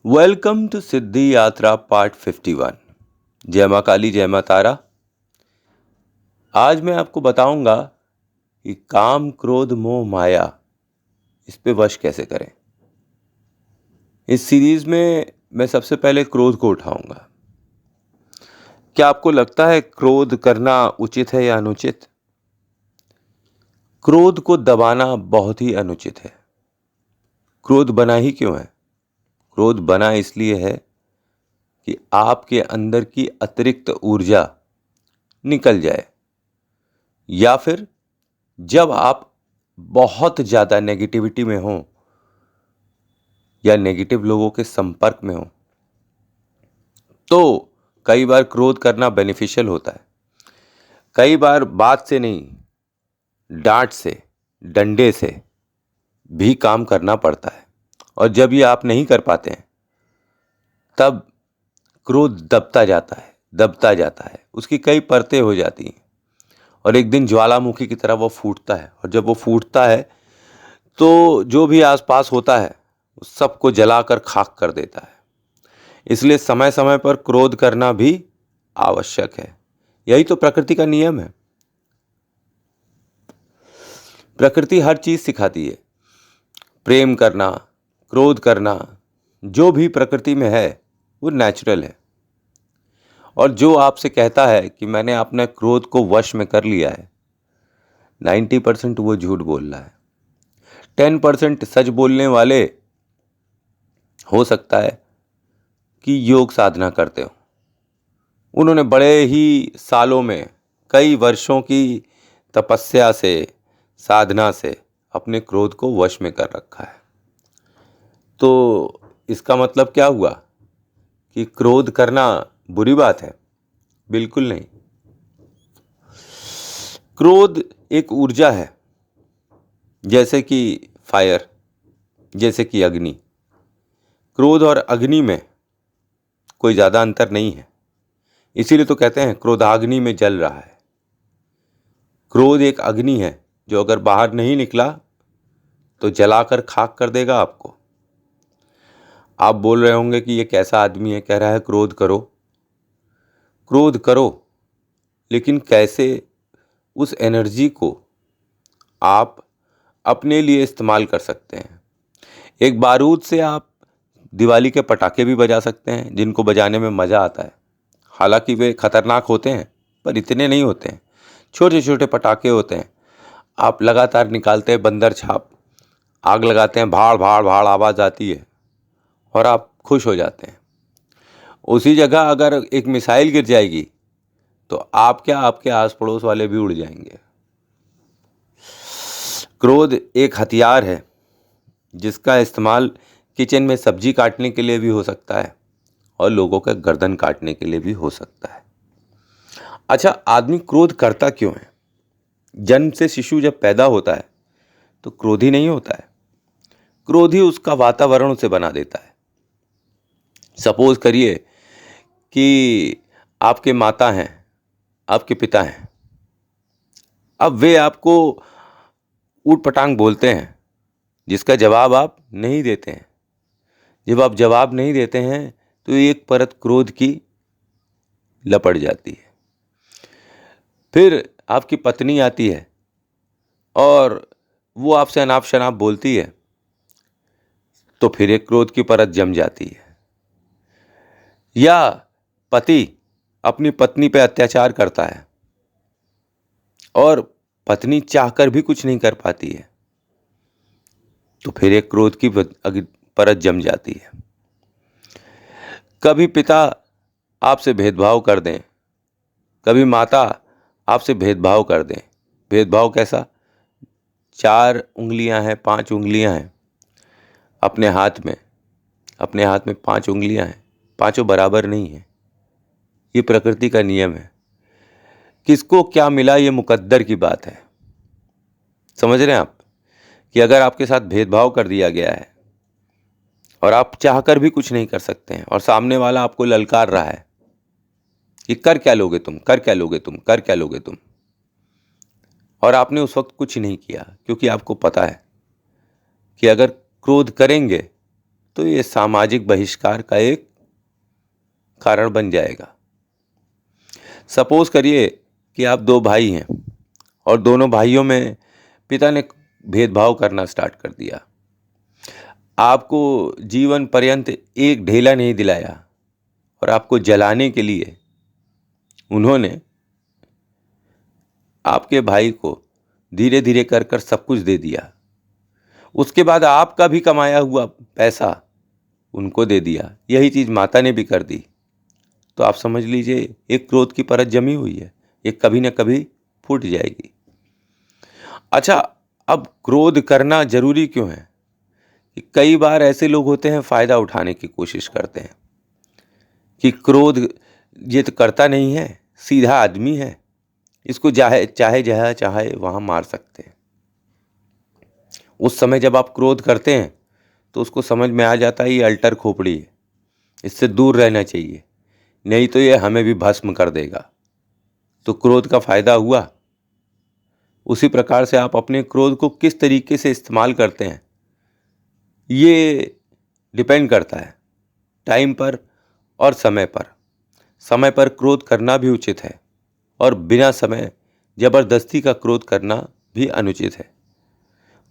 Welcome to सिद्धि यात्रा part 51। जय माँ काली जय माँ तारा। आज मैं आपको बताऊंगा कि काम क्रोध मोह माया इस पे वश कैसे करें। इस सीरीज में मैं सबसे पहले क्रोध को उठाऊंगा। क्या आपको लगता है क्रोध करना उचित है या अनुचित? क्रोध को दबाना बहुत ही अनुचित है। क्रोध बना ही क्यों है? क्रोध बना इसलिए है कि आपके अंदर की अतिरिक्त ऊर्जा निकल जाए, या फिर जब आप बहुत ज़्यादा नेगेटिविटी में हो या नेगेटिव लोगों के संपर्क में हो तो कई बार क्रोध करना बेनिफिशियल होता है। कई बार बात से नहीं, डांट से, डंडे से भी काम करना पड़ता है। और जब ये आप नहीं कर पाते हैं तब क्रोध दबता जाता है, उसकी कई परतें हो जाती हैं और एक दिन ज्वालामुखी की तरह वो फूटता है। और जब वो फूटता है तो जो भी आसपास होता है उस सबको जलाकर खाक कर देता है। इसलिए समय समय पर क्रोध करना भी आवश्यक है। यही तो प्रकृति का नियम है। प्रकृति हर चीज सिखाती है। प्रेम करना, क्रोध करना, जो भी प्रकृति में है वो नेचुरल है। और जो आपसे कहता है कि मैंने अपने क्रोध को वश में कर लिया है, 90% वो झूठ बोल रहा है। 10% सच बोलने वाले हो सकता है कि योग साधना करते हो। उन्होंने बड़े ही सालों में, कई वर्षों की तपस्या से, साधना से अपने क्रोध को वश में कर रखा है। तो इसका मतलब क्या हुआ कि क्रोध करना बुरी बात है? बिल्कुल नहीं। क्रोध एक ऊर्जा है, जैसे कि फायर, जैसे कि अग्नि। क्रोध और अग्नि में कोई ज़्यादा अंतर नहीं है। इसीलिए तो कहते हैं क्रोधाग्नि में जल रहा है। क्रोध एक अग्नि है जो अगर बाहर नहीं निकला तो जलाकर खाक कर देगा आपको। आप बोल रहे होंगे कि ये कैसा आदमी है, कह रहा है क्रोध करो। क्रोध करो, लेकिन कैसे उस एनर्जी को आप अपने लिए इस्तेमाल कर सकते हैं। एक बारूद से आप दिवाली के पटाखे भी बजा सकते हैं, जिनको बजाने में मज़ा आता है। हालांकि वे खतरनाक होते हैं पर इतने नहीं होते हैं। छोटे छोटे पटाखे होते हैं, आप लगातार निकालते हैं, बंदर छाप, आग लगाते हैं, भाड़ भाड़ भाड़ आवाज़ आती है और आप खुश हो जाते हैं। उसी जगह अगर एक मिसाइल गिर जाएगी तो आप क्या, आपके आस पड़ोस वाले भी उड़ जाएंगे। क्रोध एक हथियार है जिसका इस्तेमाल किचन में सब्जी काटने के लिए भी हो सकता है और लोगों का गर्दन काटने के लिए भी हो सकता है। अच्छा, आदमी क्रोध करता क्यों है? जन्म से शिशु जब पैदा होता है तो क्रोधी नहीं होता है। क्रोधी उसका वातावरण उसे बना देता है। सपोज करिए कि आपके माता हैं, आपके पिता हैं। अब वे आपको ऊट पटांग बोलते हैं जिसका जवाब आप नहीं देते हैं। जब आप जवाब नहीं देते हैं तो एक परत क्रोध की लपट जाती है। फिर आपकी पत्नी आती है और वो आपसे अनाप शनाप बोलती है तो फिर एक क्रोध की परत जम जाती है। या पति अपनी पत्नी पे अत्याचार करता है और पत्नी चाहकर भी कुछ नहीं कर पाती है तो फिर एक क्रोध की परत जम जाती है। कभी पिता आपसे भेदभाव कर दें, कभी माता आपसे भेदभाव कर दें। भेदभाव कैसा? 4 उंगलियां हैं, 5 उंगलियां हैं अपने हाथ में, 5 उंगलियां हैं, पांचों बराबर नहीं है। ये प्रकृति का नियम है। किसको क्या मिला ये मुकद्दर की बात है। समझ रहे हैं आप कि अगर आपके साथ भेदभाव कर दिया गया है और आप चाहकर भी कुछ नहीं कर सकते हैं और सामने वाला आपको ललकार रहा है कि कर क्या लोगे तुम, कर क्या लोगे तुम, कर क्या लोगे तुम, और आपने उस वक्त कुछ नहीं किया क्योंकि आपको पता है कि अगर क्रोध करेंगे तो ये सामाजिक बहिष्कार का एक कारण बन जाएगा। सपोज करिए कि आप दो भाई हैं और दोनों भाइयों में पिता ने भेदभाव करना स्टार्ट कर दिया, आपको जीवन पर्यंत एक ढेला नहीं दिलाया और आपको जलाने के लिए उन्होंने आपके भाई को धीरे धीरे कर कर सब कुछ दे दिया। उसके बाद आपका भी कमाया हुआ पैसा उनको दे दिया। यही चीज़ माता ने भी कर दी। तो आप समझ लीजिए एक क्रोध की परत जमी हुई है, ये कभी ना कभी फूट जाएगी। अच्छा, अब क्रोध करना जरूरी क्यों है? कि कई बार ऐसे लोग होते हैं फ़ायदा उठाने की कोशिश करते हैं कि क्रोध ये तो करता नहीं है, सीधा आदमी है, इसको चाहे जहाँ चाहे वहाँ मार सकते हैं। उस समय जब आप क्रोध करते हैं तो उसको समझ में आ जाता है ये अल्टर खोपड़ी है, इससे दूर रहना चाहिए, नहीं तो ये हमें भी भस्म कर देगा। तो क्रोध का फ़ायदा हुआ। उसी प्रकार से आप अपने क्रोध को किस तरीके से इस्तेमाल करते हैं ये डिपेंड करता है टाइम पर और समय पर। समय पर क्रोध करना भी उचित है और बिना समय जबरदस्ती का क्रोध करना भी अनुचित है।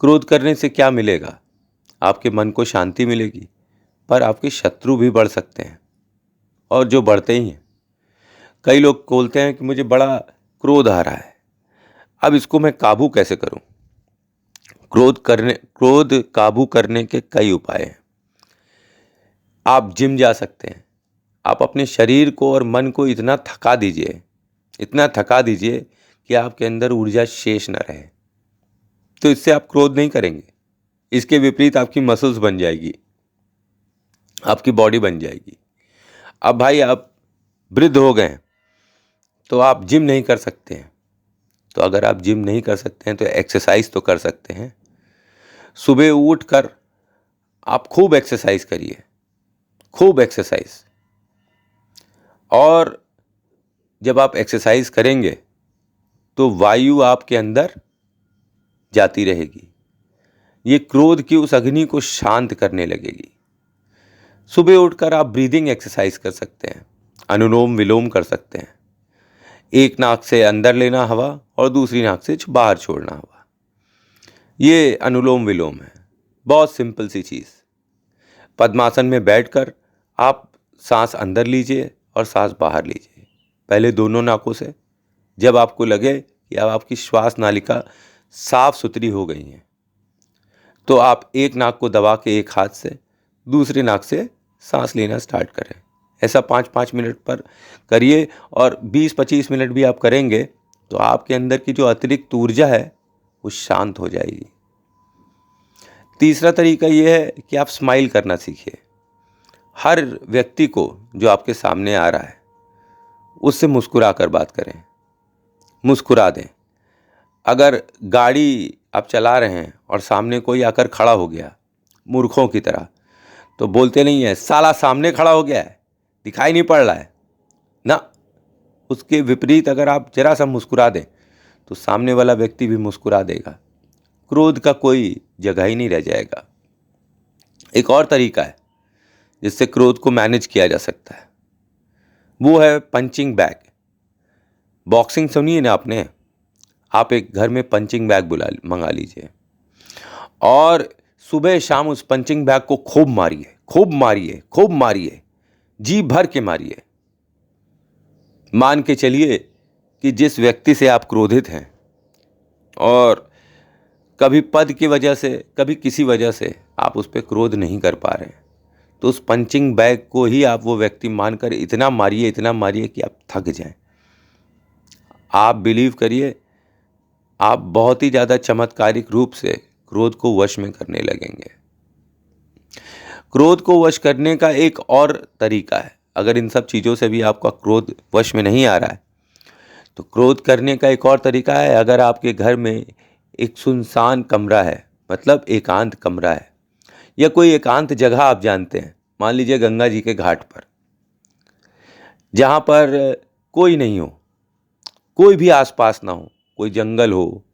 क्रोध करने से क्या मिलेगा? आपके मन को शांति मिलेगी, पर आपके शत्रु भी बढ़ सकते हैं और जो बढ़ते ही हैं। कई लोग बोलते हैं कि मुझे बड़ा क्रोध आ रहा है, अब इसको मैं काबू कैसे करूं? क्रोध काबू करने के कई उपाय हैं। आप जिम जा सकते हैं। आप अपने शरीर को और मन को इतना थका दीजिए कि आपके अंदर ऊर्जा शेष न रहे। तो इससे आप क्रोध नहीं करेंगे। इसके विपरीत आपकी मसल्स बन जाएगी, आपकी बॉडी बन जाएगी। अब भाई आप वृद्ध हो गए तो आप जिम नहीं कर सकते हैं। तो अगर आप जिम नहीं कर सकते हैं तो एक्सरसाइज तो कर सकते हैं। सुबह उठकर आप खूब एक्सरसाइज करिए, खूब एक्सरसाइज। और जब आप एक्सरसाइज करेंगे तो वायु आपके अंदर जाती रहेगी, ये क्रोध की उस अग्नि को शांत करने लगेगी। सुबह उठकर आप ब्रीदिंग एक्सरसाइज कर सकते हैं, अनुलोम विलोम कर सकते हैं। एक नाक से अंदर लेना हवा और दूसरी नाक से बाहर छोड़ना हवा, ये अनुलोम विलोम है। बहुत सिंपल सी चीज़। पद्मासन में बैठकर आप सांस अंदर लीजिए और सांस बाहर लीजिए, पहले दोनों नाकों से। जब आपको लगे कि अब आपकी श्वास नालिका साफ सुथरी हो गई है तो आप एक नाक को दबा के एक हाथ से दूसरी नाक से सांस लेना स्टार्ट करें। ऐसा 5-5 मिनट पर करिए और 20-25 मिनट भी आप करेंगे तो आपके अंदर की जो अतिरिक्त ऊर्जा है वो शांत हो जाएगी। तीसरा तरीका ये है कि आप स्माइल करना सीखिए। हर व्यक्ति को जो आपके सामने आ रहा है उससे मुस्कुरा कर बात करें, मुस्कुरा दें। अगर गाड़ी आप चला रहे हैं और सामने कोई आकर खड़ा हो गया मूर्खों की तरह, तो बोलते नहीं है साला सामने खड़ा हो गया है, दिखाई नहीं पड़ रहा है ना। उसके विपरीत अगर आप जरा सा मुस्कुरा दें तो सामने वाला व्यक्ति भी मुस्कुरा देगा। क्रोध का कोई जगह ही नहीं रह जाएगा। एक और तरीका है जिससे क्रोध को मैनेज किया जा सकता है, वो है पंचिंग बैग। बॉक्सिंग सुनिए ना आपने, आप एक घर में पंचिंग बैग मंगा लीजिए और सुबह शाम उस पंचिंग बैग को खूब मारिए, खूब मारिए, खूब मारिए, जी भर के मारिए। मान के चलिए कि जिस व्यक्ति से आप क्रोधित हैं और कभी पद की वजह से कभी किसी वजह से आप उस पर क्रोध नहीं कर पा रहे हैं, तो उस पंचिंग बैग को ही आप वो व्यक्ति मानकर इतना मारिए कि आप थक जाएं। आप बिलीव करिए, आप बहुत ही ज़्यादा चमत्कारिक रूप से क्रोध को वश में करने लगेंगे। क्रोध को वश करने का एक और तरीका है। अगर इन सब चीज़ों से भी आपका क्रोध वश में नहीं आ रहा है तो क्रोध करने का एक और तरीका है। अगर आपके घर में एक सुनसान कमरा है, मतलब एकांत कमरा है, या कोई एकांत जगह आप जानते हैं, मान लीजिए गंगा जी के घाट पर, जहाँ पर कोई नहीं हो, कोई भी आसपास ना हो, कोई जंगल हो,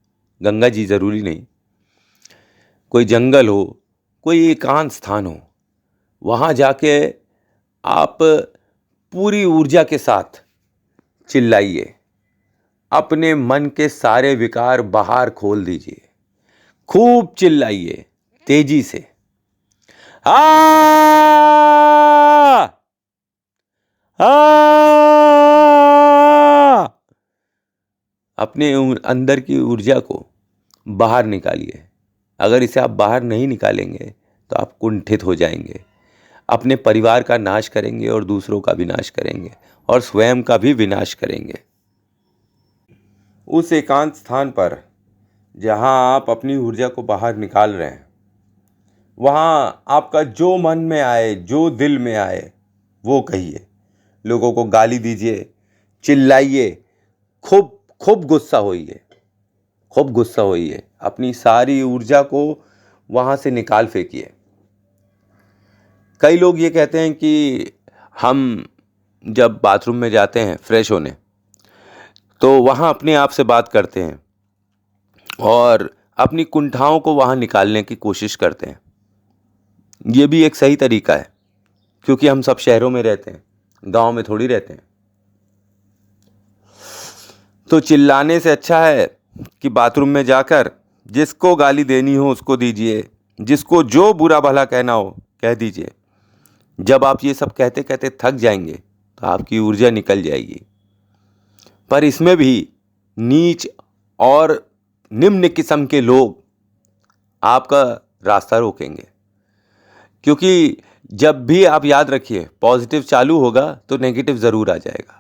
गंगा जी ज़रूरी नहीं, कोई जंगल हो, कोई एकांत स्थान हो, वहाँ जाके आप पूरी ऊर्जा के साथ चिल्लाइए, अपने मन के सारे विकार बाहर खोल दीजिए, खूब चिल्लाइए तेजी से। आ आ अपने अंदर की ऊर्जा को बाहर निकालिए। अगर इसे आप बाहर नहीं निकालेंगे तो आप कुंठित हो जाएंगे, अपने परिवार का नाश करेंगे और दूसरों का विनाश करेंगे और स्वयं का भी विनाश करेंगे। उस एकांत स्थान पर जहां आप अपनी ऊर्जा को बाहर निकाल रहे हैं, वहां आपका जो मन में आए, जो दिल में आए वो कहिए। लोगों को गाली दीजिए, चिल्लाइए, खूब खूब गुस्सा होइए, खूब गुस्सा होइए, अपनी सारी ऊर्जा को वहां से निकाल फेंकिए। कई लोग ये कहते हैं कि हम जब बाथरूम में जाते हैं फ्रेश होने, तो वहाँ अपने आप से बात करते हैं और अपनी कुंठाओं को वहाँ निकालने की कोशिश करते हैं। ये भी एक सही तरीका है, क्योंकि हम सब शहरों में रहते हैं, गांव में थोड़ी रहते हैं। तो चिल्लाने से अच्छा है कि बाथरूम में जाकर जिसको गाली देनी हो उसको दीजिए, जिसको जो बुरा भला कहना हो कह दीजिए। जब आप ये सब कहते कहते थक जाएंगे तो आपकी ऊर्जा निकल जाएगी। पर इसमें भी नीच और निम्न किस्म के लोग आपका रास्ता रोकेंगे, क्योंकि जब भी आप याद रखिए पॉजिटिव चालू होगा तो नेगेटिव ज़रूर आ जाएगा।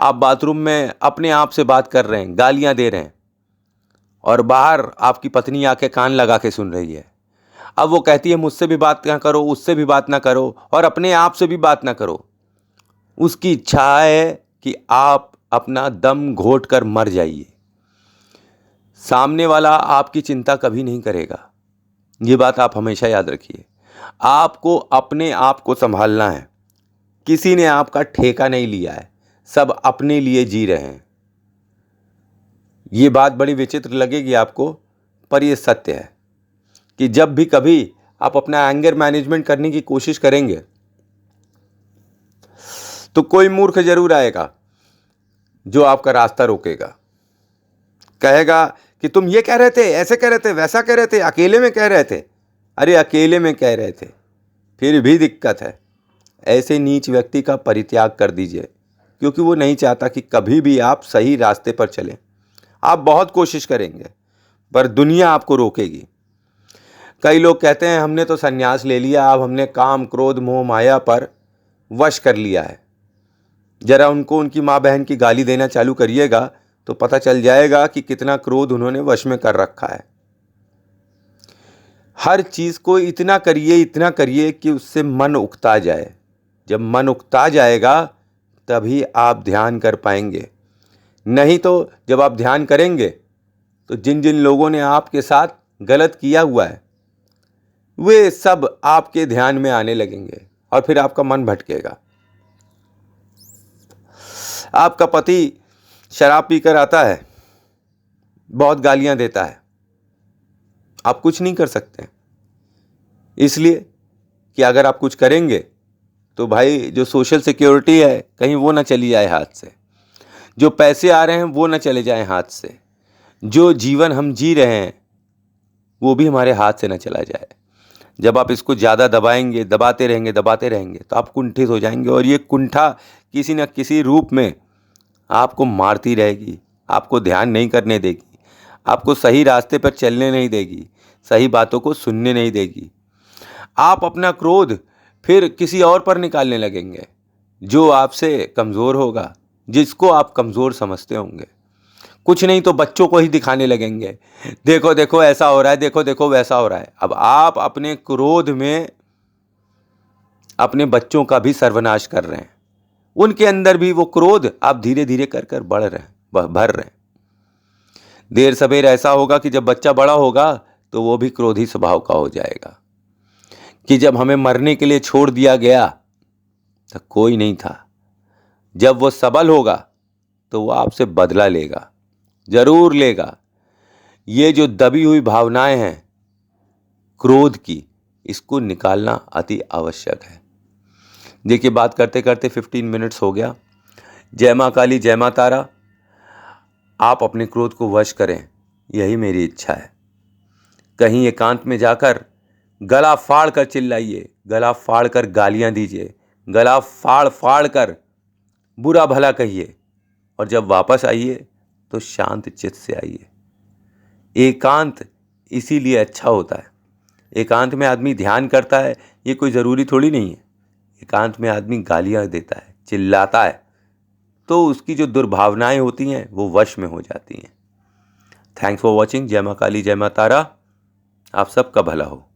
आप बाथरूम में अपने आप से बात कर रहे हैं, गालियां दे रहे हैं, और बाहर आपकी पत्नी आके कान लगा के सुन रही है। अब वो कहती है मुझसे भी बात ना करो, उससे भी बात ना करो और अपने आप से भी बात ना करो। उसकी इच्छा है कि आप अपना दम घोट कर मर जाइए। सामने वाला आपकी चिंता कभी नहीं करेगा, ये बात आप हमेशा याद रखिए। आपको अपने आप को संभालना है। किसी ने आपका ठेका नहीं लिया है, सब अपने लिए जी रहे हैं। ये बात बड़ी विचित्र लगेगी आपको, पर यह सत्य है कि जब भी कभी आप अपना एंगर मैनेजमेंट करने की कोशिश करेंगे तो कोई मूर्ख जरूर आएगा जो आपका रास्ता रोकेगा, कहेगा कि तुम ये कह रहे थे, ऐसे कह रहे थे, वैसा कह रहे थे, अकेले में कह रहे थे। अरे अकेले में कह रहे थे फिर भी दिक्कत है। ऐसे नीच व्यक्ति का परित्याग कर दीजिए, क्योंकि वो नहीं चाहता कि कभी भी आप सही रास्ते पर चलें। आप बहुत कोशिश करेंगे पर दुनिया आपको रोकेगी। कई लोग कहते हैं हमने तो संन्यास ले लिया, अब हमने काम क्रोध मोह माया पर वश कर लिया है। जरा उनको उनकी माँ बहन की गाली देना चालू करिएगा तो पता चल जाएगा कि कितना क्रोध उन्होंने वश में कर रखा है। हर चीज को इतना करिए कि उससे मन उकता जाए। जब मन उकता जाएगा तभी आप ध्यान कर पाएंगे। नहीं तो जब आप ध्यान करेंगे तो जिन जिन लोगों ने आपके साथ गलत किया हुआ है वे सब आपके ध्यान में आने लगेंगे और फिर आपका मन भटकेगा। आपका पति शराब पीकर आता है, बहुत गालियां देता है, आप कुछ नहीं कर सकते, इसलिए कि अगर आप कुछ करेंगे तो भाई जो सोशल सिक्योरिटी है कहीं वो ना चली जाए हाथ से, जो पैसे आ रहे हैं वो ना चले जाएं हाथ से, जो जीवन हम जी रहे हैं वो भी हमारे हाथ से ना चला जाए। जब आप इसको ज़्यादा दबाएंगे, दबाते रहेंगे तो आप कुंठित हो जाएंगे और ये कुंठा किसी न किसी रूप में आपको मारती रहेगी, आपको ध्यान नहीं करने देगी, आपको सही रास्ते पर चलने नहीं देगी, सही बातों को सुनने नहीं देगी। आप अपना क्रोध फिर किसी और पर निकालने लगेंगे जो आपसे कमज़ोर होगा, जिसको आप कमज़ोर समझते होंगे। कुछ नहीं तो बच्चों को ही दिखाने लगेंगे, देखो देखो ऐसा हो रहा है, देखो देखो वैसा हो रहा है। अब आप अपने क्रोध में अपने बच्चों का भी सर्वनाश कर रहे हैं। उनके अंदर भी वो क्रोध आप धीरे धीरे कर कर भर रहे हैं। देर सवेर ऐसा होगा कि जब बच्चा बड़ा होगा तो वो भी क्रोधी स्वभाव का हो जाएगा कि जब हमें मरने के लिए छोड़ दिया गया तो कोई नहीं था। जब वो सबल होगा तो वो आपसे बदला लेगा, जरूर लेगा। ये जो दबी हुई भावनाएं हैं क्रोध की, इसको निकालना अति आवश्यक है। देखिए, बात करते करते 15 मिनट्स हो गया। जय माँ काली, जय माँ तारा। आप अपने क्रोध को वश करें, यही मेरी इच्छा है। कहीं एकांत में जाकर गला फाड़ कर चिल्लाइए, गला फाड़ कर गालियां दीजिए, गला फाड़ फाड़ कर बुरा भला कहिए, और जब वापस आइए तो शांत चित्त से आइए। एकांत इसीलिए अच्छा होता है। एकांत में आदमी ध्यान करता है, ये कोई ज़रूरी थोड़ी नहीं है। एकांत में आदमी गालियां देता है, चिल्लाता है, तो उसकी जो दुर्भावनाएं होती हैं वो वश में हो जाती हैं। Thanks for watching. जय माँ काली, जय माँ तारा। आप सबका भला हो।